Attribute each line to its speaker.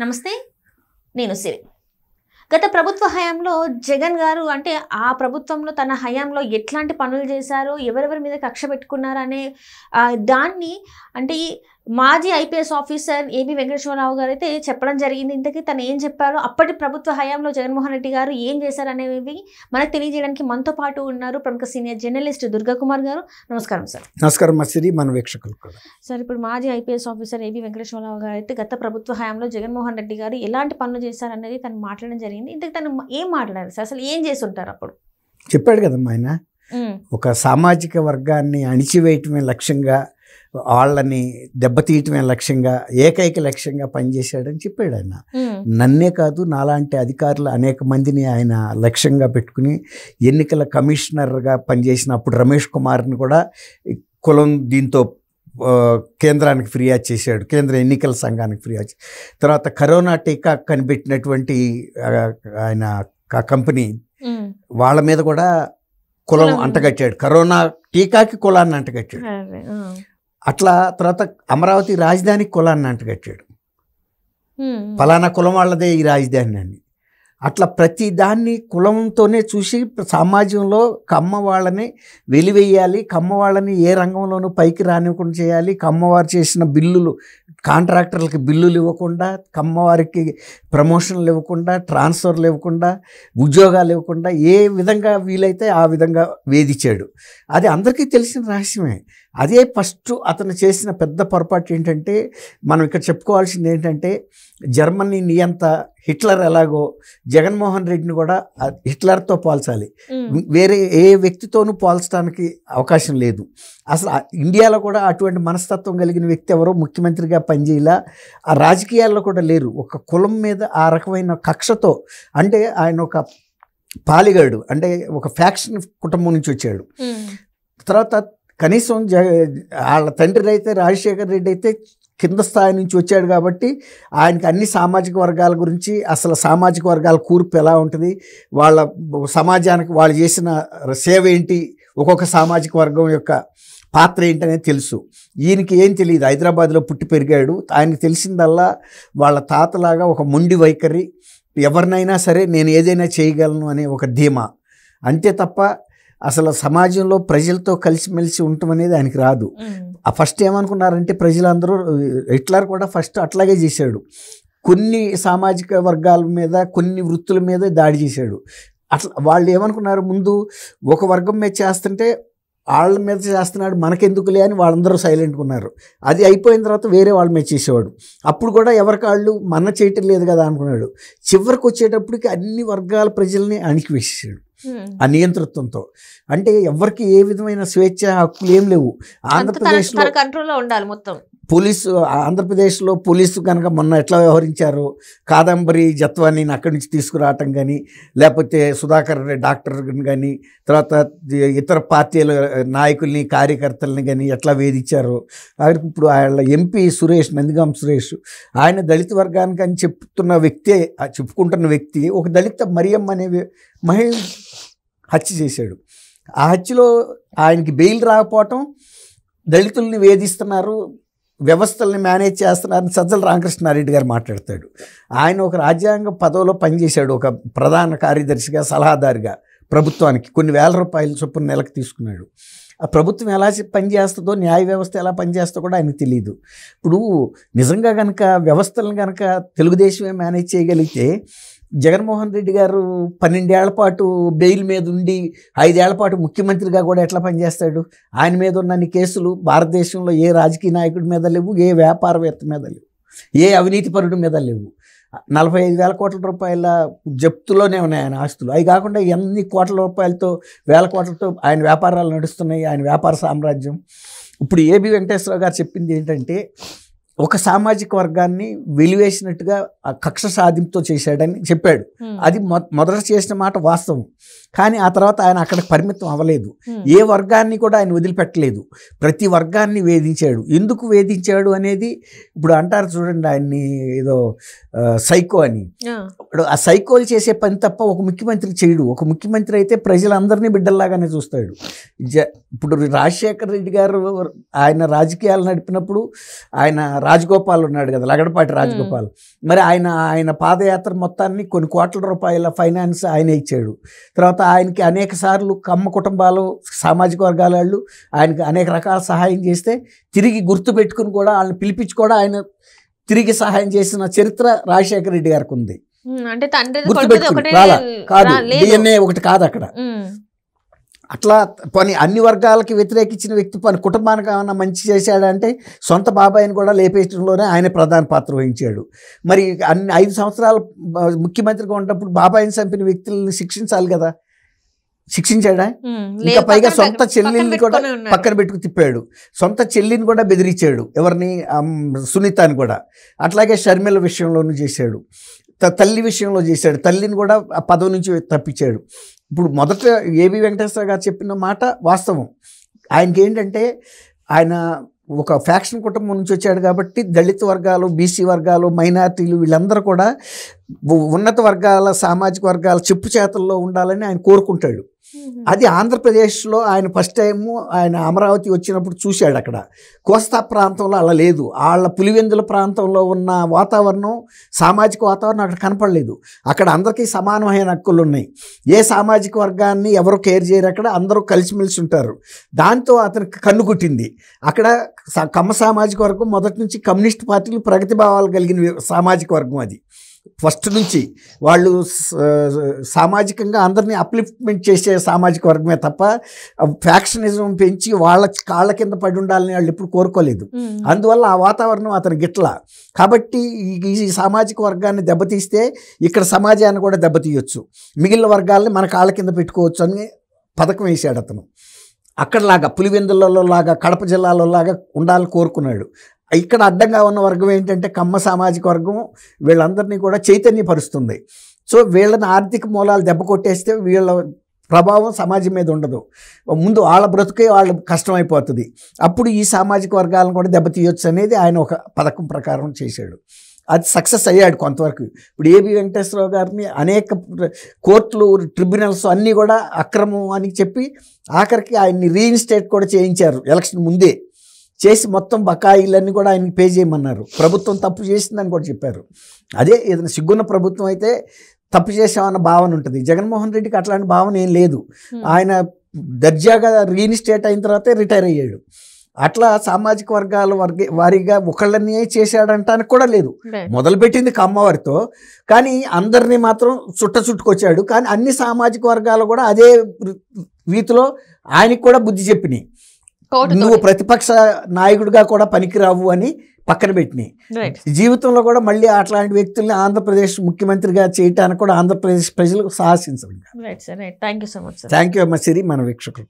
Speaker 1: నమస్తే, నేను సిరి. గత ప్రభుత్వ హయాంలో జగన్ గారు అంటే ఆ ప్రభుత్వంలో తన హయాంలో ఎట్లాంటి పనులు చేశారో, ఎవరెవరి మీద కక్ష పెట్టుకున్నారు అనే దాన్ని అంటే మాజీ ఐపీఎస్ ఆఫీసర్ ఏబి వెంకటేశ్వరరావు గారు అయితే చెప్పడం జరిగింది. ఇంతకీ తను ఏం చెప్పారో, అప్పటి ప్రభుత్వ హయాంలో జగన్మోహన్ రెడ్డి గారు ఏం చేశారు అనేవి మనకు తెలియజేయడానికి మనతో పాటు ఉన్నారు ప్రముఖ సీనియర్ జర్నలిస్ట్ దుర్గా కుమార్ గారు. నమస్కారం సార్.
Speaker 2: నమస్కారం మసిరి, మన వీక్షకులు కూడా.
Speaker 1: సార్, ఇప్పుడు మాజీ ఐపీఎస్ ఆఫీసర్ ఏబి వెంకటేశ్వరరావు గారు అయితే గత ప్రభుత్వ హయాంలో జగన్మోహన్ రెడ్డి గారు ఎలాంటి పనులు చేశారనేది తను మాట్లాడడం జరిగింది. ఇంతకు తను ఏం మాట్లాడారు సార్? అసలు ఏం చేసి ఉంటారు? అప్పుడు
Speaker 2: చెప్పాడు కదమ్మా ఆయన, ఒక సామాజిక వర్గాన్ని అణిచివేయటమే లక్ష్యంగా, వాళ్ళని దెబ్బతీయటమే లక్ష్యంగా, ఏకైక లక్ష్యంగా పనిచేశాడని చెప్పాడు ఆయన. నన్నే కాదు, నాలాంటి అధికారులు అనేక మందిని ఆయన లక్ష్యంగా పెట్టుకుని ఎన్నికల కమిషనర్గా పనిచేసినప్పుడు రమేష్ కుమార్ని కూడా కులం దీంతో కేంద్రానికి ఫిర్యాదు చేశాడు, కేంద్ర ఎన్నికల సంఘానికి ఫిర్యాదు. తర్వాత కరోనా టీకా కనిపెట్టినటువంటి ఆయన కంపెనీ వాళ్ళ మీద కూడా కులం అంటగట్టాడు, కరోనా టీకాకి కులాన్ని అంటగట్టాడు. అట్లా తర్వాత అమరావతి రాజధానికి కులాన్ని అంటగట్టాడు, ఫలానా కులం వాళ్ళదే ఈ రాజధాని అని. అట్లా ప్రతి దాన్ని కులంతోనే చూసి సమాజంలో కమ్మ వాళ్ళని వెలివేయాలి, కమ్మ వాళ్ళని ఏ రంగంలోనూ పైకి రానివ్వకుండా చేయాలి, కమ్మవారు చేసిన బిల్లులు కాంట్రాక్టర్లకి బిల్లులు ఇవ్వకుండా, కమ్మవారికి ప్రమోషన్లు ఇవ్వకుండా, ట్రాన్స్ఫర్లు ఇవ్వకుండా, ఉద్యోగాలు ఇవ్వకుండా ఏ విధంగా వీలైతే ఆ విధంగా వేధించాడు. అది అందరికీ తెలిసిన రహస్యమే. అదే ఫస్ట్ అతను చేసిన పెద్ద పొరపాటు ఏంటంటే, మనం ఇక్కడ చెప్పుకోవాల్సింది ఏంటంటే, జర్మనీ నియంత హిట్లర్ ఎలాగో జగన్మోహన్ రెడ్డిని కూడా హిట్లర్తో పోల్చాలి. వేరే ఏ వ్యక్తితోనూ పోల్చడానికి అవకాశం లేదు. అసలు ఇండియాలో కూడా అటువంటి మనస్తత్వం కలిగిన వ్యక్తి ఎవరో ముఖ్యమంత్రిగా పనిచేయాల, ఆ రాజకీయాల్లో కూడా లేరు. ఒక కులం మీద ఆ రకమైన కక్షతో, అంటే ఆయన ఒక పాలిగాడు, అంటే ఒక ఫ్యాక్షన్ కుటుంబం నుంచి వచ్చాడు. తర్వాత కనీసం వాళ్ళ తండ్రి అయితే రాజశేఖర్ రెడ్డి అయితే కింద స్థాయి నుంచి వచ్చాడు కాబట్టి ఆయనకి అన్ని సామాజిక వర్గాల గురించి, అసలు సామాజిక వర్గాల కూర్పు ఎలా ఉంటుంది, వాళ్ళ సమాజానికి వాళ్ళు చేసిన సేవ ఏంటి, ఒక్కొక్క సామాజిక వర్గం యొక్క పాత్ర ఏంటనేది తెలుసు. ఈయనకి ఏం తెలియదు, హైదరాబాద్లో పుట్టి పెరిగాడు. ఆయనకి తెలిసిందల్లా వాళ్ళ తాతలాగా ఒక మొండి వైఖరి, ఎవరినైనా సరే నేను ఏదైనా చేయగలను అనే ఒక ధీమా, అంతే తప్ప అసలు సమాజంలో ప్రజలతో కలిసిమెలిసి ఉండటం అనేది ఆయనకి రాదు. ఆ ఫస్ట్ ఏమనుకున్నారంటే ప్రజలందరూ, హిట్లర్ కూడా ఫస్ట్ అట్లాగే చేశాడు, కొన్ని సామాజిక వర్గాల మీద, కొన్ని వృత్తుల మీద దాడి చేశాడు. అట్లా వాళ్ళు ఏమనుకున్నారు, ముందు ఒక వర్గం మీద చేస్తుంటే వాళ్ళ మీద చేస్తున్నాడు, మనకెందుకులే అని వాళ్ళందరూ సైలెంట్గా ఉన్నారు. అది అయిపోయిన తర్వాత వేరే వాళ్ళ మీద చేసేవాడు. అప్పుడు కూడా ఎవరికాళ్ళు మన చేయటం లేదు కదా అనుకున్నాడు. చివరికి వచ్చేటప్పటికి అన్ని వర్గాల ప్రజల్ని అణికివేసేసాడు ఆ నియంతృత్వంతో. అంటే ఎవరికి ఏ విధమైన స్వేచ్ఛ హక్కులు ఏం లేవు. ఆంధ్రప్రదేశ్లో
Speaker 1: కంట్రోల్లో ఉండాలి మొత్తం.
Speaker 2: ఆంధ్రప్రదేశ్లో పోలీసు కనుక మొన్న ఎట్లా వ్యవహరించారో, కాదంబరి జత్వానీని అక్కడి నుంచి తీసుకురావటం కానీ, లేకపోతే సుధాకర్ డాక్టర్ని కానీ, తర్వాత ఇతర పార్టీల నాయకుల్ని కార్యకర్తల్ని కానీ ఎట్లా వేధించారో. ఇప్పుడు ఆయన ఎంపీ సురేష్, నందిగాం సురేష్, ఆయన దళిత వర్గానికి అని చెప్పుకుంటున్న వ్యక్తి ఒక దళిత మరియమ్మ అనే మహిళ హత్య చేశాడు. ఆ హత్యలో ఆయనకి బెయిల్ రాకపోవటం, దళితుల్ని వేధిస్తున్నారు, వ్యవస్థల్ని మేనేజ్ చేస్తున్నారని సజ్జల రామకృష్ణారెడ్డి గారు మాట్లాడతాడు. ఆయన ఒక రాజ్యాంగ పదవిలో పనిచేశాడు, ఒక ప్రధాన కార్యదర్శిగా, సలహాదారుగా ప్రభుత్వానికి కొన్ని వేల రూపాయల చొప్పున నెలకు తీసుకున్నాడు. ఆ ప్రభుత్వం ఎలా పనిచేస్తుందో, న్యాయ వ్యవస్థ ఎలా పనిచేస్తుందో కూడా ఆయనకు తెలియదు. ఇప్పుడు నిజంగా కనుక వ్యవస్థలను కనుక తెలుగుదేశమే మేనేజ్ చేయగలిగితే, జగన్మోహన్ రెడ్డి గారు 12 ఏళ్ల పాటు బెయిల్ మీద ఉండి 5 ఏళ్ల పాటు ముఖ్యమంత్రిగా కూడా ఎట్లా పనిచేస్తాడు? ఆయన మీద ఉన్న కేసులు భారతదేశంలో ఏ రాజకీయ నాయకుడి మీద లేవు, ఏ వ్యాపారవేత్త మీద లేవు, ఏ అవినీతిపరుడి మీద లేవు. 45,000 కోట్ల రూపాయల జప్తులోనే ఉన్నాయి ఆయన ఆస్తులు. అవి కాకుండా ఎన్ని కోట్ల రూపాయలతో, వేల కోట్లతో ఆయన వ్యాపారాలు నడుస్తున్నాయి, ఆయన వ్యాపార సామ్రాజ్యం. ఇప్పుడు ఏబి వెంకటేశ్వరరావు గారు చెప్పింది ఏంటంటే, ఒక సామాజిక వర్గాన్ని వెలివేసినట్టుగా కక్ష సాధింపుతో చేశాడని చెప్పాడు. అది మొదట చేసిన మాట వాస్తవం. కానీ ఆ తర్వాత ఆయన అక్కడికి పరిమితం అవ్వలేదు. ఏ వర్గాన్ని కూడా ఆయన వదిలిపెట్టలేదు, ప్రతి వర్గాన్ని వేధించాడు. ఎందుకు వేధించాడు అనేది ఇప్పుడు అంటారు చూడండి, ఆయన్ని ఏదో సైకో అని. ఇప్పుడు ఆ సైకోలు చేసే పని తప్ప ఒక ముఖ్యమంత్రి చేయడు. ఒక ముఖ్యమంత్రి అయితే ప్రజలందరినీ బిడ్డల్లాగానే చూస్తాడు. ఇప్పుడు రాజశేఖర్ రెడ్డి గారు ఆయన రాజకీయాలు నడిపినప్పుడు, ఆయన రాజగోపాల్ ఉన్నాడు కదా, లగడపాటి రాజగోపాల్. మరి ఆయన పాదయాత్ర మొత్తాన్ని కొన్ని కోట్ల రూపాయల ఫైనాన్స్ ఆయన ఇచ్చాడు. తర్వాత ఆయనకి అనేక సార్లు కమ్మ కుటుంబాలు, సామాజిక వర్గాల వాళ్ళు ఆయనకి అనేక రకాల సహాయం చేస్తే తిరిగి గుర్తు పెట్టుకుని కూడా వాళ్ళని పిలిపించి కూడా ఆయన తిరిగి సహాయం చేసిన చరిత్ర రాజశేఖర రెడ్డి గారికి ఉంది.
Speaker 1: అంటే తండ్రి
Speaker 2: గుర్తుపెట్టుకుని కాదు, DNA ఒకటి కాదు అక్కడ. అట్లా పని అన్ని వర్గాలకి వ్యతిరేకించిన వ్యక్తి పని కుటుంబానికి ఏమన్నా మంచి చేశాడంటే సొంత బాబాయిని కూడా లేపేయడంలోనే ఆయన ప్రధాన పాత్ర వహించాడు. మరి 5 సంవత్సరాలు ముఖ్యమంత్రిగా ఉన్నప్పుడు బాబాయిని చంపిన వ్యక్తులను శిక్షించాలి కదా, శిక్షించాడా? ఇంకా పైగా సొంత చెల్లిని కూడా పక్కన పెట్టుకు తిప్పాడు, సొంత చెల్లిని కూడా బెదిరించాడు, ఎవరిని, సునీతాని కూడా. అట్లాగే షర్మిల విషయంలోనూ చేశాడు, తల్లి విషయంలో చేశాడు, తల్లిని కూడా ఆ పదవి నుంచి తప్పించాడు. ఇప్పుడు మొదట ఏబి వెంకటేశ్వర గారు చెప్పిన మాట వాస్తవం. ఆయనకి ఏంటంటే ఆయన ఒక ఫ్యాక్షన్ కుటుంబం నుంచి వచ్చాడు కాబట్టి దళిత వర్గాలు, బీసీ వర్గాలు, మైనారిటీలు వీళ్ళందరూ కూడా ఉన్నత వర్గాల, సామాజిక వర్గాల చెప్పు చేతల్లో ఉండాలని ఆయన కోరుకుంటాడు. అది ఆంధ్రప్రదేశ్లో ఆయన ఫస్ట్ టైము ఆయన అమరావతి వచ్చినప్పుడు చూశాడు. అక్కడ కోస్తా ప్రాంతంలో అలా లేదు. వాళ్ళ పులివెందుల ప్రాంతంలో ఉన్న వాతావరణం, సామాజిక వాతావరణం అక్కడ కనపడలేదు. అక్కడ అందరికీ సమానమైన హక్కులు ఉన్నాయి. ఏ సామాజిక వర్గాన్ని ఎవరు కేర్ చేయరు, అక్కడ అందరూ కలిసిమెలిసి ఉంటారు. దాంతో అతనికి కన్ను కుట్టింది. అక్కడ కమ్మ సామాజిక వర్గం మొదటి నుంచి కమ్యూనిస్ట్ పార్టీలు ప్రగతి భావాలు కలిగిన సామాజిక వర్గం. అది ఫస్ట్ నుంచి వాళ్ళు సామాజికంగా అందరినీ అప్లిఫ్ట్మెంట్ చేసే సామాజిక వర్గమే తప్ప ఫ్యాక్షనిజం పెంచి వాళ్ళ కాళ్ళ కింద పడి ఉండాలని వాళ్ళు ఎప్పుడు కోరుకోలేదు. అందువల్ల ఆ వాతావరణం అతని గిట్ల. కాబట్టి ఈ సామాజిక వర్గాన్ని దెబ్బతీస్తే ఇక్కడ సమాజాన్ని కూడా దెబ్బతీయొచ్చు, మిగిలిన వర్గాలని మన కాళ్ళ కింద పెట్టుకోవచ్చు అని పథకం వేశాడు అతను. అక్కడలాగా పులివెందులలో లాగా, కడప జిల్లాలో లాగా ఉండాలని కోరుకున్నాడు. ఇక్కడ అడ్డంగా ఉన్న వర్గం ఏంటంటే కమ్మ సామాజిక వర్గం వీళ్ళందరినీ కూడా చైతన్యపరుస్తుంది. సో వీళ్ళని ఆర్థిక మూలాలు దెబ్బ కొట్టేస్తే వీళ్ళ ప్రభావం సమాజం మీద ఉండదు. ముందు వాళ్ళ బ్రతుకే వాళ్ళ కష్టమైపోతుంది. అప్పుడు ఈ సామాజిక వర్గాలను కూడా దెబ్బతీయొచ్చు అనేది ఆయన ఒక పథకం ప్రకారం చేశాడు. అది సక్సెస్ అయ్యాడు కొంతవరకు. ఇప్పుడు ఏబి వెంకటేశ్వరరావు గారిని అనేక కోర్టులు, ట్రిబ్యునల్స్ అన్నీ కూడా అక్రమం అని చెప్పి ఆఖరికి ఆయన్ని రీఇన్స్టేట్ కూడా చేయించారు ఎలక్షన్ ముందే. చేసి మొత్తం బకాయిలన్నీ కూడా ఆయనకి పే చేయమన్నారు. ప్రభుత్వం తప్పు చేసిందని కూడా చెప్పారు. అదే ఏదైనా సిగ్గున్న ప్రభుత్వం అయితే తప్పు చేసామన్న భావన ఉంటుంది. జగన్మోహన్ రెడ్డికి అట్లాంటి భావన ఏం లేదు. ఆయన దర్జాగా రీఇన్స్టేట్ అయిన తర్వాతే రిటైర్ అయ్యాడు. అట్లా సామాజిక వర్గాల వారిగా ఒకళ్ళని చేశాడంటానికి కూడా లేదు. మొదలుపెట్టింది కమ్మవారితో, కానీ అందరినీ మాత్రం చుట్టుకొచ్చాడు. కానీ అన్ని సామాజిక వర్గాలు కూడా అదే రీతిలో ఆయనకి కూడా బుద్ధి చెప్పినాయి. నువ్వు ప్రతిపక్ష నాయకుడిగా కూడా పనికిరావు అని పక్కన పెట్టినాయి. జీవితంలో కూడా మళ్ళీ అట్లాంటి వ్యక్తుల్ని ఆంధ్రప్రదేశ్ ముఖ్యమంత్రిగా చేయటానికి కూడా ఆంధ్రప్రదేశ్ ప్రజలకు సాహసించరు.
Speaker 1: థ్యాంక్ యూ అమ్మ సిరి,
Speaker 2: మన వీక్షకులు.